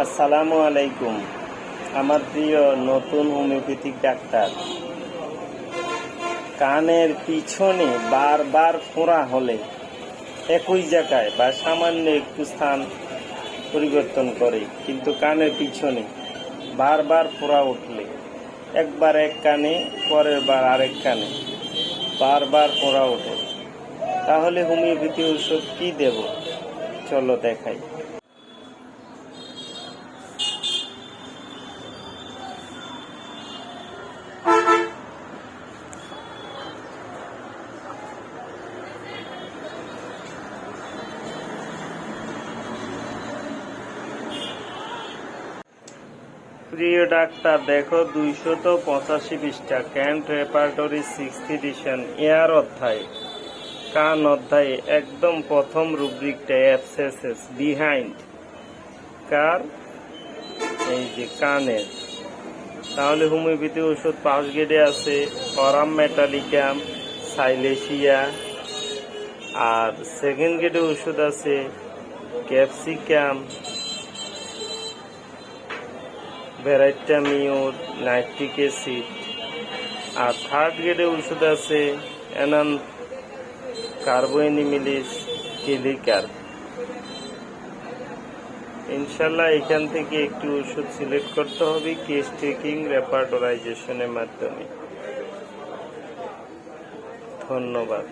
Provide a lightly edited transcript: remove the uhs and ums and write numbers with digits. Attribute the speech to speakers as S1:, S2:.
S1: আসসালামু আলাইকুম। আমার প্রিয় নতুন হোমিওপ্যাথিক ডাক্তার, কানের পিছনে বারবার ফোঁড়া হলে একই জায়গায় বা সামান্য একটু স্থান পরিবর্তন করে, কিন্তু কানের পিছনে বারবার ফোঁড়া উঠলে, একবার এক কানে পরের বার আরেক কানে বারবার ফোঁড়া ওঠে, তাহলে হোমিওপ্যাথি ওষুধ কি দেব? চলো দেখাই। প্রিয় ডাক্তার, দেখো 285 পৃষ্ঠা, can't repertory 6th addition, air অধ্যায়, কান অধ্যায়ে একদম প্রথম রুব্রিকটা অ্যাবসেসেস বিহাইন্ড। কার? এই যে কানের। তাহলে হোমিওপ্যাথি ওষুধ ফার্স্ট গ্রেডে আছে অরাম মেটালিকাম, সাইলেশিয়া, আর সেকেন্ড গ্রেডে ওষুধ আছে ক্যাপসিকাম, ভেরাইটামিউর, নাইট্রিক অ্যাসিড, আর থার্ড গ্রেডে ওষুধ আছে অ্যানান কার্বোনিমিলিস টেলিকার। ইনশাল্লাহ এখান থেকে একটি ওষুধ সিলেক্ট করতে হবে কেস টেকিং রেপার্টরাইজেশনের মাধ্যমে। ধন্যবাদ।